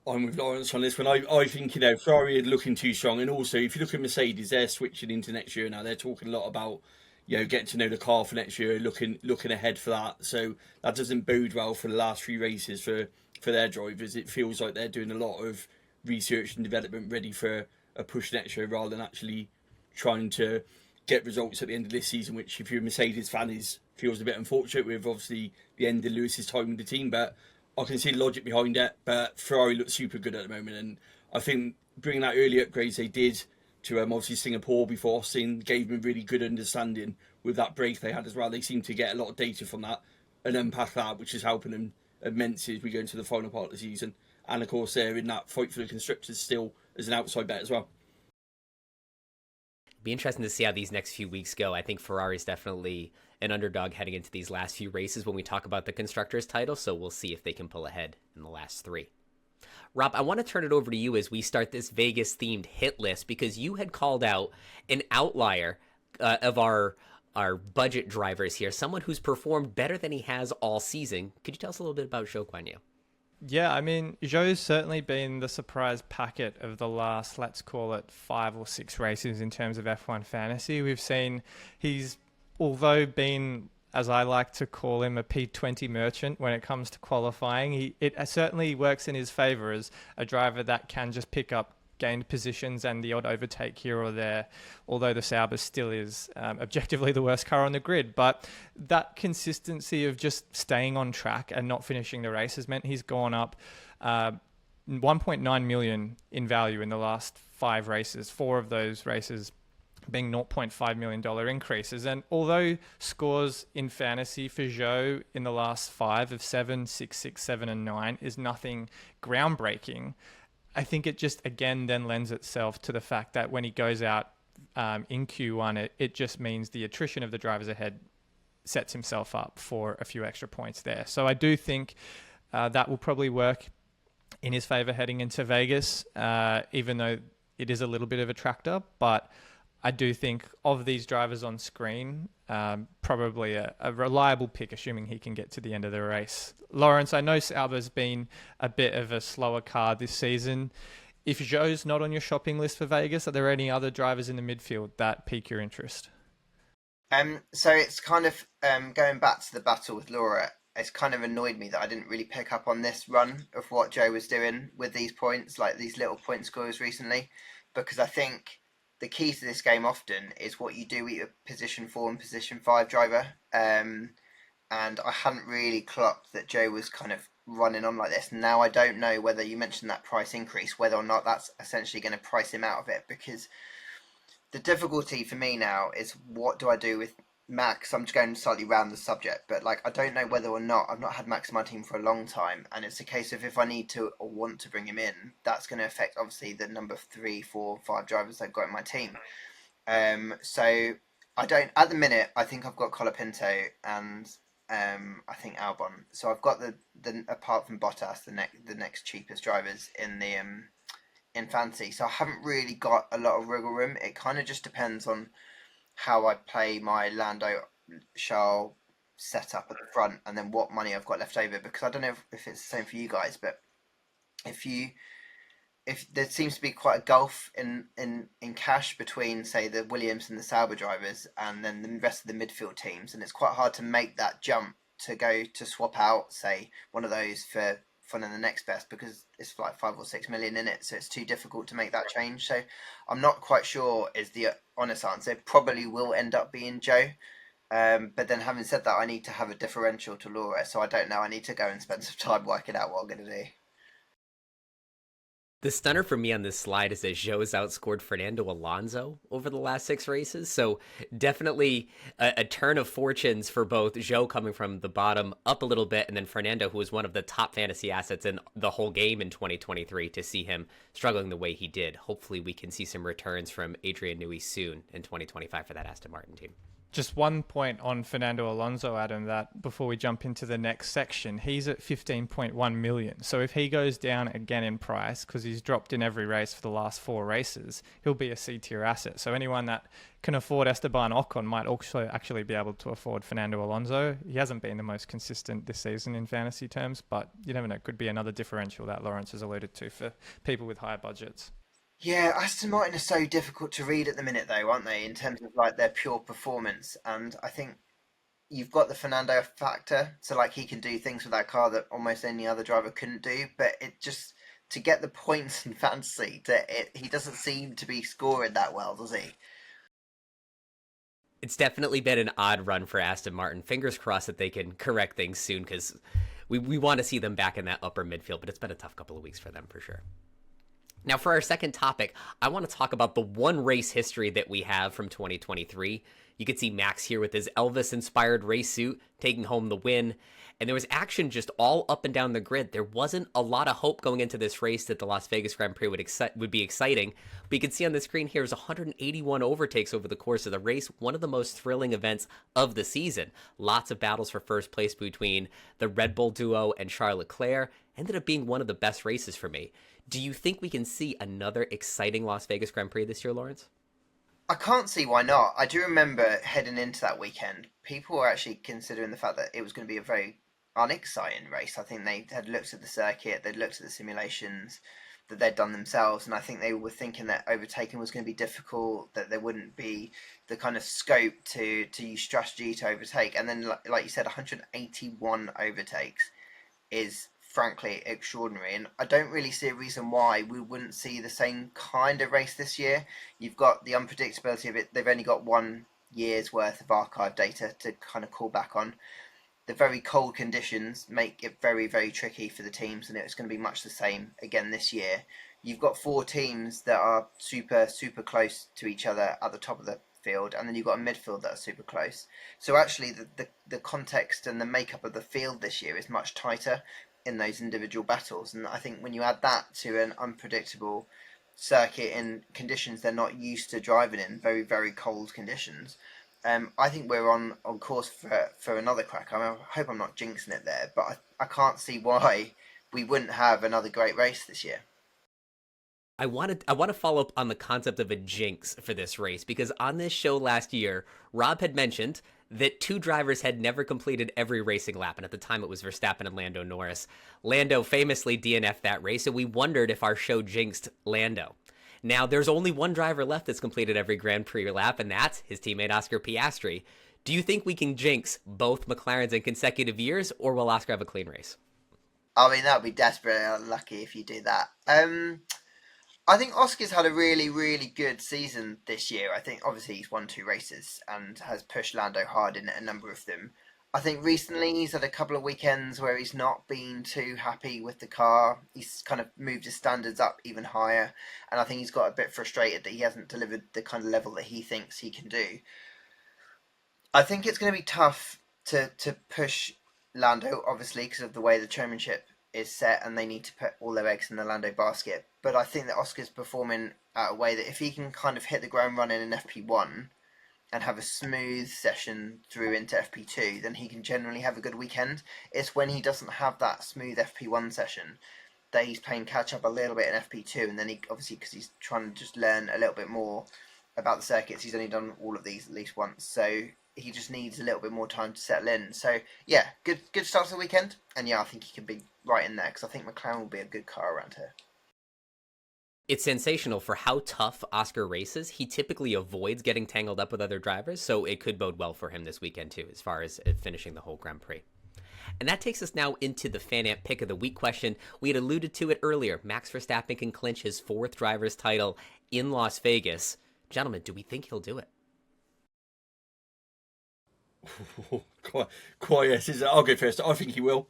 I'm with Lawrence on this one. I think, Ferrari are looking too strong. And also, if you look at Mercedes, they're switching into next year now. They're talking a lot about, getting to know the car for next year, looking ahead for that. So that doesn't bode well for the last 3 races for their drivers. It feels like they're doing a lot of research and development ready for a push next year rather than actually trying to get results at the end of this season, which if you're a Mercedes fan feels a bit unfortunate with obviously the end of Lewis's time with the team. But I can see the logic behind it, but Ferrari looks super good at the moment, and I think bringing that early upgrades they did to obviously Singapore before Austin gave them a really good understanding with that break they had as well. They seem to get a lot of data from that and unpack that, which is helping them immensely as we go into the final part of the season. And of course, they're in that fight for the constructors still as an outside bet as well. Be interesting to see how these next few weeks go. I think Ferrari's definitely an underdog heading into these last few races when we talk about the constructors title, so we'll see if they can pull ahead in the last 3. Rob, I want to turn it over to you as we start this Vegas themed hit list, because you had called out an outlier of our budget drivers here, someone who's performed better than he has all season. Could you tell us a little bit about Zhou? Yeah, I mean, Zhou's certainly been the surprise packet of the last, let's call it 5 or 6 races in terms of F1 fantasy. We've seen he's, although been, as I like to call him, a P20 merchant when it comes to qualifying, it certainly works in his favour as a driver that can just pick up gained positions and the odd overtake here or there, although the Sauber still is objectively the worst car on the grid. But that consistency of just staying on track and not finishing the race has meant he's gone up 1.9 million in value in the last 5 races, 4 of those races being $0.5 million increases. And although scores in fantasy for Zhou in the last 5 of 7, 6, 6, 7, and 9 is nothing groundbreaking, I think it just, again, then lends itself to the fact that when he goes out in Q1, it just means the attrition of the drivers ahead sets himself up for a few extra points there. So I do think that will probably work in his favor heading into Vegas, even though it is a little bit of a tractor. But I do think of these drivers on screen, probably a reliable pick, assuming he can get to the end of the race. Lawrence, I know Sauber's been a bit of a slower car this season. If Zhou's not on your shopping list for Vegas, are there any other drivers in the midfield that pique your interest? So it's kind of going back to the battle with Laura. It's kind of annoyed me that I didn't really pick up on this run of what Zhou was doing with these points, like these little point scores recently, because I think the key to this game often is what you do with your position 4 and position 5 driver. And I hadn't really clocked that Zhou was kind of running on like this. Now I don't know whether you mentioned that price increase, whether or not that's essentially going to price him out of it, because the difficulty for me now is what do I do with Max? I'm just going slightly round the subject, but like I don't know whether or not. I've not had Max in my team for a long time, and it's a case of if I need to or want to bring him in, that's going to affect obviously the number 3, 4, 5 drivers I've got in my team. So I don't at the minute. I think I've got Colapinto and I think Albon. So I've got the apart from Bottas, the next cheapest drivers in the in fantasy. So I haven't really got a lot of wiggle room. It kind of just depends on how I play my Lando Charles setup at the front, and then what money I've got left over. Because I don't know if it's the same for you guys, but if there seems to be quite a gulf in cash between, say, the Williams and the Sauber drivers, and then the rest of the midfield teams, and it's quite hard to make that jump to go to swap out, say, one of those for one of the next best, because it's like 5 or 6 million in it, so it's too difficult to make that change. So I'm not quite sure is the honest answer. It probably will end up being Zhou. But then having said that, I need to have a differential to Laura, so I don't know. I need to go and spend some time working out what I'm going to do. The stunner for me on this slide is that Zhou's outscored Fernando Alonso over the last 6 races. So definitely a turn of fortunes for both Zhou coming from the bottom up a little bit, and then Fernando, who was one of the top fantasy assets in the whole game in 2023, to see him struggling the way he did. Hopefully we can see some returns from Adrian Newey soon in 2025 for that Aston Martin team. Just one point on Fernando Alonso, Adam, that before we jump into the next section, he's at 15.1 million. So if he goes down again in price, because he's dropped in every race for the last 4 races, he'll be a C-tier asset. So anyone that can afford Esteban Ocon might also actually be able to afford Fernando Alonso. He hasn't been the most consistent this season in fantasy terms, but you never know, it could be another differential that Lawrence has alluded to for people with higher budgets. Yeah, Aston Martin are so difficult to read at the minute, though, aren't they? In terms of like their pure performance, and I think you've got the Fernando factor, so like he can do things with that car that almost any other driver couldn't do. But it just to get the points in fantasy, he doesn't seem to be scoring that well, does he? It's definitely been an odd run for Aston Martin. Fingers crossed that they can correct things soon, because we want to see them back in that upper midfield, but it's been a tough couple of weeks for them for sure. Now, for our second topic, I want to talk about the one race history that we have from 2023. You can see Max here with his Elvis-inspired race suit taking home the win. And there was action just all up and down the grid. There wasn't a lot of hope going into this race that the Las Vegas Grand Prix would be exciting. But you can see on the screen here is 181 overtakes over the course of the race. One of the most thrilling events of the season. Lots of battles for first place between the Red Bull duo and Charles Leclerc. Ended up being one of the best races for me. Do you think we can see another exciting Las Vegas Grand Prix this year, Lawrence? I can't see why not. I do remember heading into that weekend, people were actually considering the fact that it was going to be a very unexciting race. I think they had looked at the circuit, they'd looked at the simulations that they'd done themselves, and I think they were thinking that overtaking was going to be difficult, that there wouldn't be the kind of scope to use strategy to overtake. And then, like you said, 181 overtakes is frankly extraordinary, and I don't really see a reason why we wouldn't see the same kind of race this year. You've got the unpredictability of it. They've only got 1 year's worth of archive data to kind of call back on. The very cold conditions make it very, very tricky for the teams, and it's going to be much the same again this year. You've got 4 teams that are super, super close to each other at the top of the field, and then you've got a midfield that are super close. So actually the context and the makeup of the field this year is much tighter in those individual battles, and I think when you add that to an unpredictable circuit in conditions they're not used to driving in, very, very cold conditions, I think we're on course for another crack. I hope I'm not jinxing it there, but I can't see why we wouldn't have another great race this year. I want to follow up on the concept of a jinx for this race, because on this show last year, Rob had mentioned that two drivers had never completed every racing lap, and at the time it was Verstappen and Lando Norris. Lando famously DNF'd that race, so we wondered if our show jinxed Lando. Now, there's only one driver left that's completed every Grand Prix lap, and that's his teammate Oscar Piastri. Do you think we can jinx both McLarens in consecutive years, or will Oscar have a clean race? I mean, that would be desperately unlucky if you do that. I think Oscar's had a really, really good season this year. I think obviously he's won 2 races and has pushed Lando hard in a number of them. I think recently he's had a couple of weekends where he's not been too happy with the car. He's kind of moved his standards up even higher. And I think he's got a bit frustrated that he hasn't delivered the kind of level that he thinks he can do. I think it's going to be tough to push Lando, obviously, because of the way the championship is set and they need to put all their eggs in the Lando basket. But I think that Oscar's performing at a way that if he can kind of hit the ground running in FP1 and have a smooth session through into FP2, then he can generally have a good weekend. It's when he doesn't have that smooth FP1 session that he's playing catch up a little bit in FP2, and then he obviously, because he's trying to just learn a little bit more about the circuits, he's only done all of these at least once, so he just needs a little bit more time to settle in. So yeah, good start to the weekend, and yeah, I think he can be right in there because I think McLaren will be a good car around here. It's sensational for how tough Oscar races. He typically avoids getting tangled up with other drivers, so it could bode well for him this weekend too, as far as finishing the whole Grand Prix. And that takes us now into the Fan Amp Pick of the Week question. We had alluded to it earlier. Max Verstappen can clinch his 4th driver's title in Las Vegas. Gentlemen, do we think he'll do it? Quite yes. I'll go first. I think he will.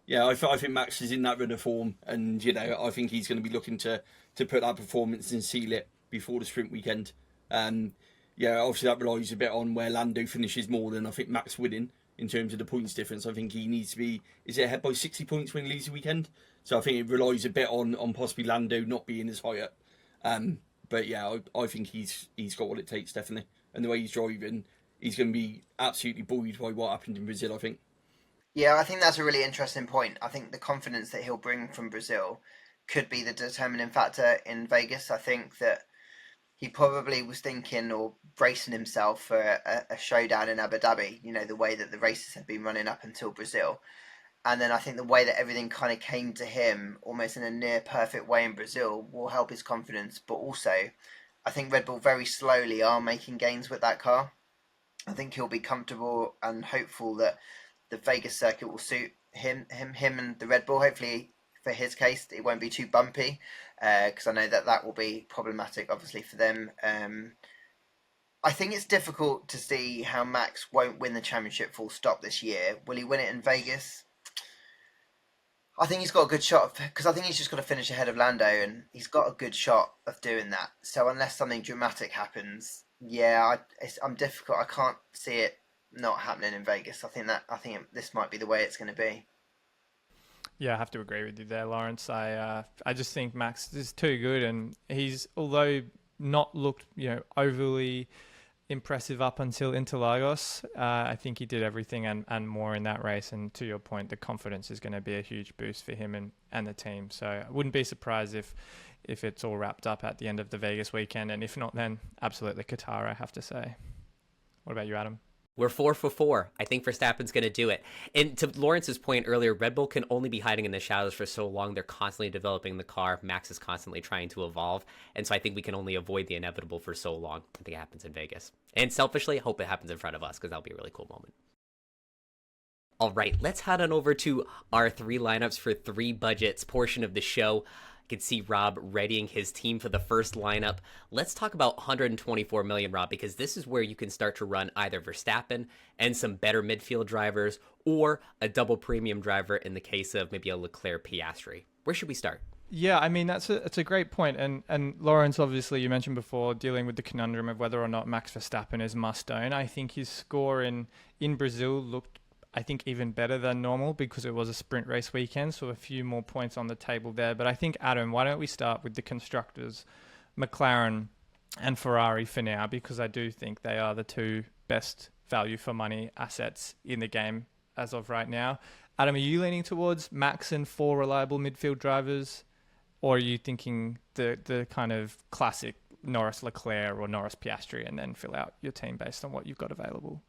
Yeah, I think Max is in that run of form, and I think he's going to be looking to put that performance and seal it before the sprint weekend. Obviously that relies a bit on where Lando finishes more than I think Max winning in terms of the points difference. I think he needs to be ahead by 60 points when he leaves the weekend. So I think it relies a bit on possibly Lando not being as high up. But yeah, I think he's got what it takes, definitely, and the way he's driving, he's going to be absolutely buoyed by what happened in Brazil, I think. Yeah, I think that's a really interesting point. I think the confidence that he'll bring from Brazil could be the determining factor in Vegas. I think that he probably was thinking or bracing himself for a showdown in Abu Dhabi, the way that the races had been running up until Brazil. And then I think the way that everything kind of came to him almost in a near perfect way in Brazil will help his confidence. But also, I think Red Bull very slowly are making gains with that car. I think he'll be comfortable and hopeful that the Vegas circuit will suit him and the Red Bull. Hopefully, for his case, it won't be too bumpy, because I know that will be problematic, obviously, for them. I think it's difficult to see how Max won't win the championship full stop this year. Will he win it in Vegas? I think he's got a good shot, because I think he's just got to finish ahead of Lando, and he's got a good shot of doing that. So unless something dramatic happens, I'm difficult. I can't see it not happening in Vegas. I think this might be the way it's going to be. Yeah, I have to agree with you there, Lawrence. I just think Max is too good, and he's, although not looked overly impressive up until Interlagos, I think he did everything and more in that race. And to your point, the confidence is going to be a huge boost for him and the team. So I wouldn't be surprised if it's all wrapped up at the end of the Vegas weekend, and if not, then absolutely Qatar, I have to say. What about you, Adam? We're 4 for 4. I think Verstappen's going to do it. And to Lawrence's point earlier, Red Bull can only be hiding in the shadows for so long. They're constantly developing the car. Max is constantly trying to evolve. And so I think we can only avoid the inevitable for so long. I think it happens in Vegas. And selfishly, I hope it happens in front of us, because that'll be a really cool moment. All right, let's head on over to our 3 lineups for 3 budgets portion of the show. I can see Rob readying his team for the first lineup. Let's talk about 124 million, Rob, because this is where you can start to run either Verstappen and some better midfield drivers, or a double premium driver in the case of maybe a Leclerc Piastri. Where should we start? Yeah, I mean, that's a great point. And Lawrence, obviously, you mentioned before, dealing with the conundrum of whether or not Max Verstappen is must-own. I think his score in Brazil looked, I think, even better than normal because it was a sprint race weekend, so a few more points on the table there. But I think, Adam, why don't we start with the constructors, McLaren and Ferrari for now, because I do think they are the 2 best value for money assets in the game as of right now. Adam, are you leaning towards Max and 4 reliable midfield drivers or are you thinking the kind of classic Norris Leclerc or Norris Piastri, and then fill out your team based on what you've got available?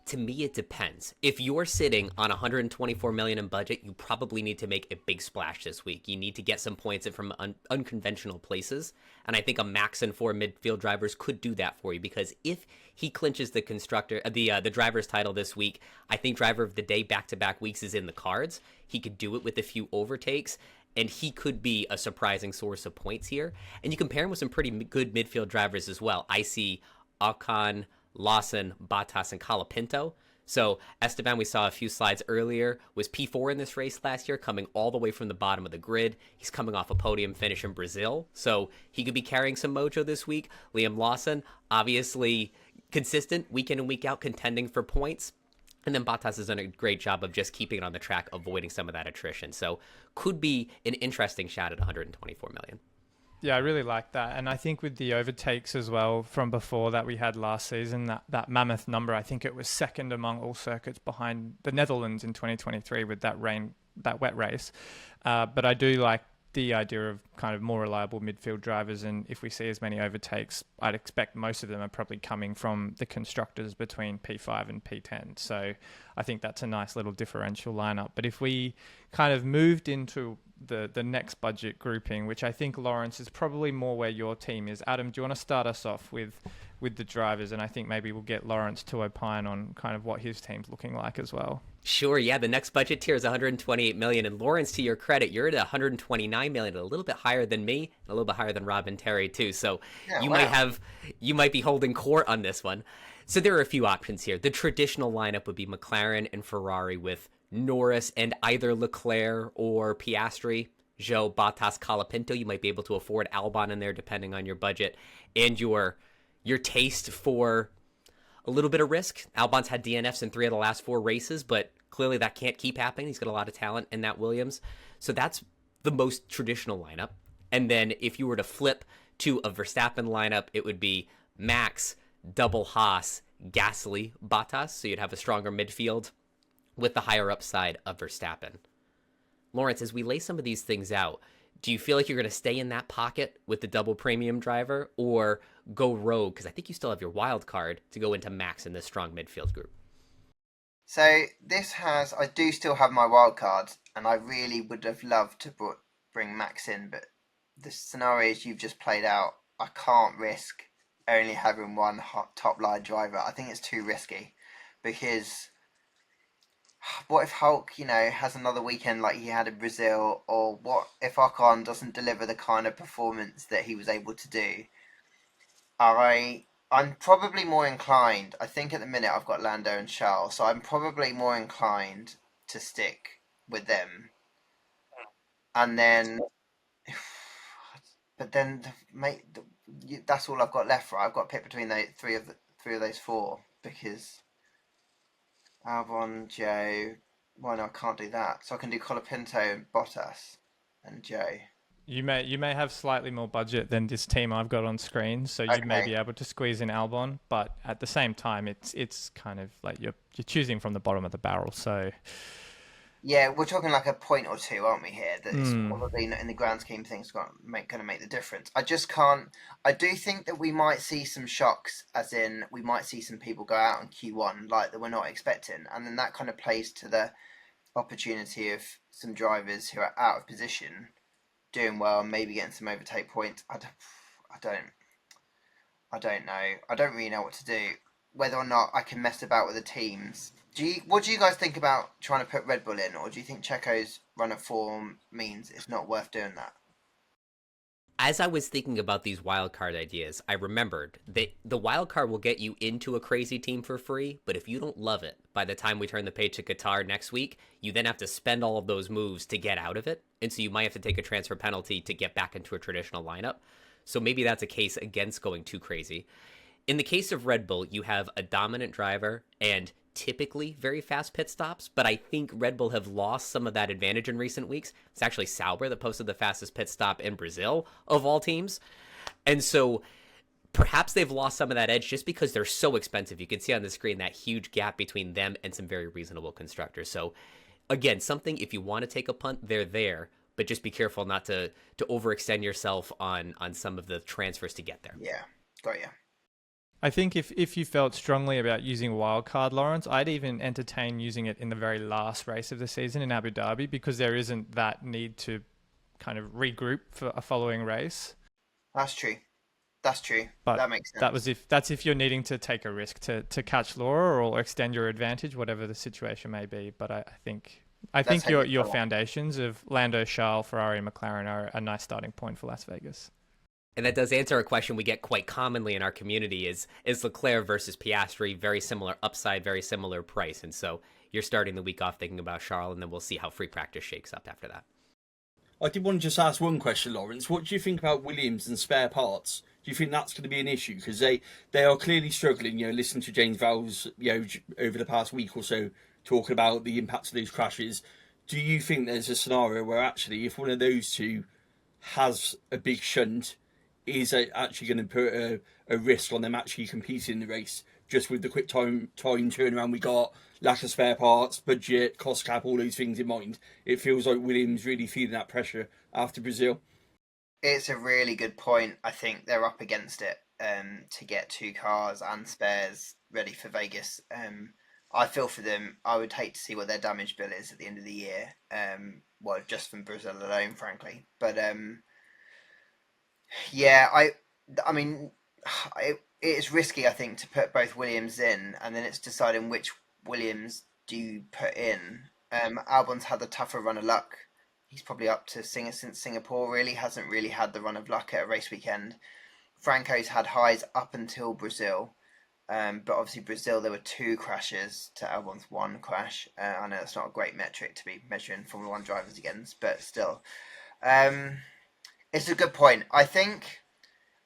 To me, it depends. If you're sitting on 124 million in budget, you probably need to make a big splash this week. You need to get some points in from unconventional places, and I think a Max and 4 midfield drivers could do that for you, because if he clinches the the driver's title this week, I think driver of the day back-to-back weeks is in the cards. He could do it with a few overtakes, and he could be a surprising source of points here. And you compare him with some pretty good midfield drivers as well. I see Ocon, Lawson, Bottas, and Colapinto. So Esteban, we saw a few slides earlier, was P4 in this race last year, coming all the way from the bottom of the grid. He's coming off a podium finish in Brazil, so he could be carrying some mojo this week. Liam Lawson, obviously consistent, week in and week out, contending for points. And then Bottas has done a great job of just keeping it on the track, avoiding some of that attrition. So could be an interesting shot at 124 million. Yeah, I really like that. And I think with the overtakes as well from before that we had last season, that mammoth number, I think it was second among all circuits behind the Netherlands in 2023 with that wet race. But I do like the idea of kind of more reliable midfield drivers. And if we see as many overtakes, I'd expect most of them are probably coming from the constructors between P5 and P10. So I think that's a nice little differential lineup. But if we kind of moved into the next budget grouping, which I think, Lawrence, is probably more where your team is. Adam, do you want to start us off with the drivers? And I think maybe we'll get Lawrence to opine on kind of what his team's looking like as well. Sure, yeah. The next budget tier is 128 million. And Lawrence, to your credit, you're at 129 million, a little bit higher than me, and a little bit higher than Rob and Terry too. So yeah, you might be holding court on this one. So there are a few options here. The traditional lineup would be McLaren and Ferrari with Norris and either Leclerc or Piastri, Zhou, Bottas, Colapinto. You might be able to afford Albon in there depending on your budget and your taste for a little bit of risk. Albon's had DNFs in 3 of the last 4 races, but clearly that can't keep happening. He's got a lot of talent in that Williams. So that's the most traditional lineup. And then if you were to flip to a Verstappen lineup, it would be Max, double Haas, Gasly, Bottas. So you'd have a stronger midfield with the higher upside of Verstappen. Lawrence, as we lay some of these things out, do you feel like you're going to stay in that pocket with the double premium driver, or go rogue? Because I think you still have your wild card to go into Max in this strong midfield group. So I do still have my wild card, and I really would have loved to bring Max in, but the scenarios you've just played out, I can't risk only having one top line driver. I think it's too risky, because what if Hulk, has another weekend like he had in Brazil, or what if Ocon doesn't deliver the kind of performance that he was able to do? I'm probably more inclined, I think at the minute I've got Lando and Charles, so I'm probably more inclined to stick with them. And then, but then, that's all I've got left, right? I've got to pick between the three of those 4, because Albon, Zhou. Well, no, I can't do that. So I can do Colapinto, Bottas, and Zhou. You may have slightly more budget than this team I've got on screen, so you may be able to squeeze in Albon. But at the same time, it's kind of like you're choosing from the bottom of the barrel. So yeah, we're talking like a point or two, aren't we? Here, that's probably in the grand scheme of things going to make the difference. I just can't. I do think that we might see some shocks, as in we might see some people go out in Q1 like that we're not expecting, and then that kind of plays to the opportunity of some drivers who are out of position doing well and maybe getting some overtake points. I don't know. I don't really know what to do. Whether or not I can mess about with the teams. What do you guys think about trying to put Red Bull in, or do you think Checo's run of form means it's not worth doing that? As I was thinking about these wildcard ideas, I remembered that the wildcard will get you into a crazy team for free, but if you don't love it, by the time we turn the page to Qatar next week, you then have to spend all of those moves to get out of it, and so you might have to take a transfer penalty to get back into a traditional lineup. So maybe that's a case against going too crazy. In the case of Red Bull, you have a dominant driver and typically very fast pit stops, but I think Red Bull have lost some of that advantage in recent weeks. It's actually Sauber that posted the fastest pit stop in Brazil of all teams. And so perhaps they've lost some of that edge just because they're so expensive. You can see on the screen that huge gap between them and some very reasonable constructors. So again, something, if you want to take a punt, they're there, but just be careful not to overextend yourself on some of the transfers to get there. Yeah, got you. I think if you felt strongly about using wildcard, Lawrence, I'd even entertain using it in the very last race of the season in Abu Dhabi, because there isn't that need to kind of regroup for a following race. That's true. But that makes sense. That's if you're needing to take a risk to catch Laura or extend your advantage, whatever the situation may be. But I think your foundations of Lando, Charles, Ferrari, and McLaren are a nice starting point for Las Vegas. And that does answer a question we get quite commonly in our community is Leclerc versus Piastri, very similar upside, very similar price. And so you're starting the week off thinking about Charles, and then we'll see how free practice shakes up after that. I did want to just ask one question, Lawrence. What do you think about Williams and spare parts? Do you think that's going to be an issue? Because they are clearly struggling. Listen to James Vowles, over the past week or so, talking about the impact of those crashes. Do you think there's a scenario where actually, if one of those two has a big shunt, is actually going to put a risk on them actually competing in the race, just with the quick time turnaround we got, lack of spare parts, budget, cost cap, all those things in mind? It feels like Williams really feeling that pressure after Brazil. It's a really good point. I think they're up against it to get 2 cars and spares ready for Vegas. I feel for them. I would hate to see what their damage bill is at the end of the year. Well, just from Brazil alone, frankly. But yeah, I mean, it's risky, I think, to put both Williams in, and then it's deciding which Williams do you put in. Albon's had the tougher run of luck. He's probably up to since Singapore, really. Hasn't really had the run of luck at a race weekend. Franco's had highs up until Brazil. But obviously Brazil, there were 2 crashes to Albon's 1 crash. I know it's not a great metric to be measuring Formula 1 drivers against, but still. It's a good point. I think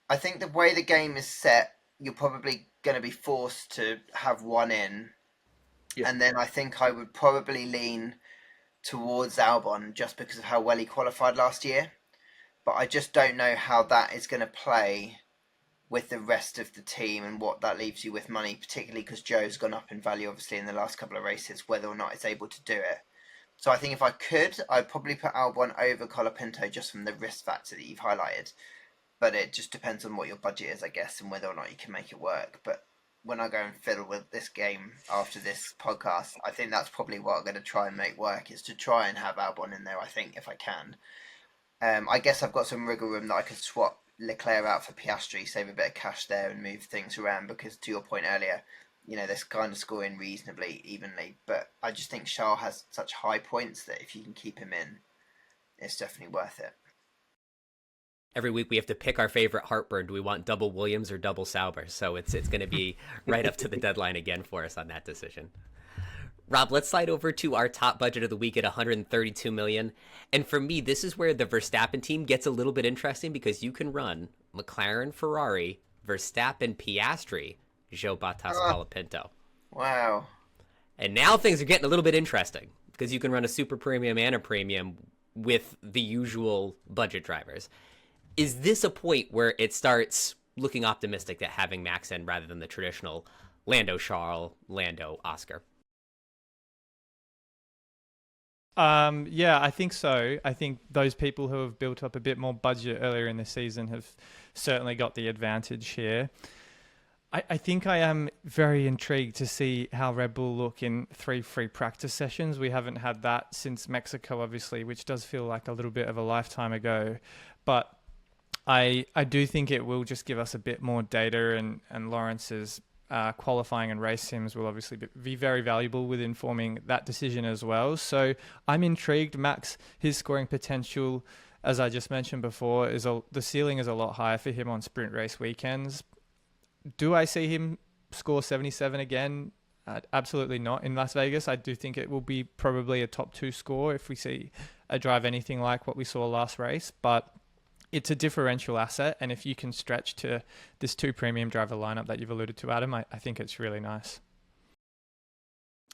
the way the game is set, you're probably going to be forced to have one in. Yeah. And then I think I would probably lean towards Albon just because of how well he qualified last year. But I just don't know how that is going to play with the rest of the team and what that leaves you with money, particularly because Zhou's gone up in value, obviously, in the last couple of races, whether or not it's able to do it. So I think if I could, I'd probably put Albon over Colapinto just from the risk factor that you've highlighted. But it just depends on what your budget is, I guess, and whether or not you can make it work. But when I go and fiddle with this game after this podcast, I think that's probably what I'm going to try and make work, is to try and have Albon in there, I think, if I can. I guess I've got some wriggle room that I could swap Leclerc out for Piastri, save a bit of cash there and move things around, because to your point earlier, they're kind of scoring reasonably evenly. But I just think Charles has such high points that if you can keep him in, it's definitely worth it. Every week we have to pick our favorite heartburn. Do we want double Williams or double Sauber? So it's going to be right up to the deadline again for us on that decision. Rob, let's slide over to our top budget of the week at $132 million. And for me, this is where the Verstappen team gets a little bit interesting, because you can run McLaren, Ferrari, Verstappen, Piastri, Zhou, Bottas, Colapinto. Wow. And now things are getting a little bit interesting, because you can run a super premium and a premium with the usual budget drivers. Is this a point where it starts looking optimistic that having Max in rather than the traditional Lando, Charles, Lando, Oscar? Yeah, I think so. I think those people who have built up a bit more budget earlier in the season have certainly got the advantage here. I think I am very intrigued to see how Red Bull look in 3 free practice sessions. We haven't had that since Mexico, obviously, which does feel like a little bit of a lifetime ago. But I do think it will just give us a bit more data, and Lawrence's qualifying and race sims will obviously be very valuable with informing that decision as well. So I'm intrigued. Max, his scoring potential, as I just mentioned before, the ceiling is a lot higher for him on sprint race weekends. Do I see him score 77 again? Absolutely not in Las Vegas. I do think it will be probably a top 2 score if we see a drive anything like what we saw last race, but it's a differential asset, and if you can stretch to this 2 premium driver lineup that you've alluded to, Adam, I think it's really nice.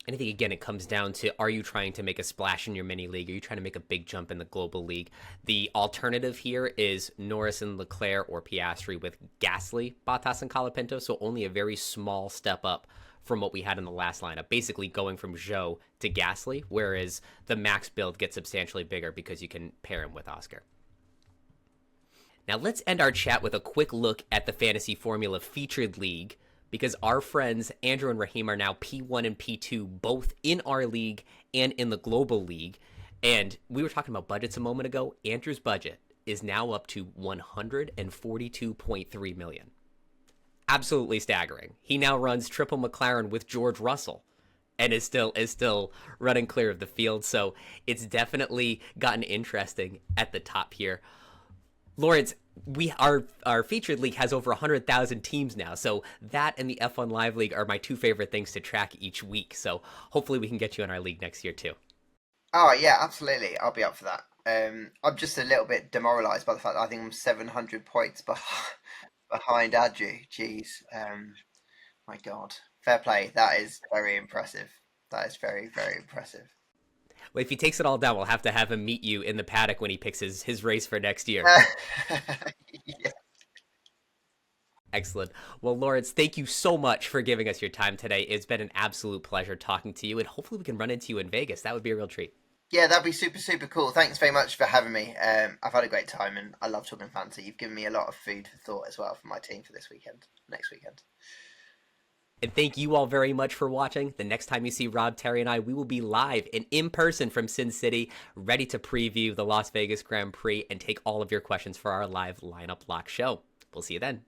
And I think, again, it comes down to, are you trying to make a splash in your mini league? Are you trying to make a big jump in the global league? The alternative here is Norris and Leclerc or Piastri with Gasly, Bottas, and Colapinto, so only a very small step up from what we had in the last lineup, basically going from Zhou to Gasly, whereas the max build gets substantially bigger because you can pair him with Oscar. Now let's end our chat with a quick look at the Fantasy Formula Featured League, because our friends Andrew and Raheem are now P1 and P2, both in our league and in the Global League. And we were talking about budgets a moment ago. Andrew's budget is now up to 142.3 million. Absolutely staggering. He now runs triple McLaren with George Russell and is still running clear of the field. So it's definitely gotten interesting at the top here. Lawrence, our featured league has over 100,000 teams now. So that and the F1 Live League are my two favorite things to track each week. So hopefully we can get you in our league next year too. Oh yeah, absolutely. I'll be up for that. I'm just a little bit demoralised by the fact that I think I'm 700 points behind Adju. Jeez. My God. Fair play. That is very impressive. That is very, very impressive. Well, if he takes it all down, we'll have to have him meet you in the paddock when he picks his race for next year. Yeah. Excellent. Well, Lawrence, thank you so much for giving us your time today. It's been an absolute pleasure talking to you, and hopefully we can run into you in Vegas. That would be a real treat. Yeah, that'd be super, super cool. Thanks very much for having me. I've had a great time, and I love talking fantasy. You've given me a lot of food for thought as well for my team for next weekend. And thank you all very much for watching. The next time you see Rob, Terry, and I, we will be live and in person from Sin City, ready to preview the Las Vegas Grand Prix and take all of your questions for our live lineup lock show. We'll see you then.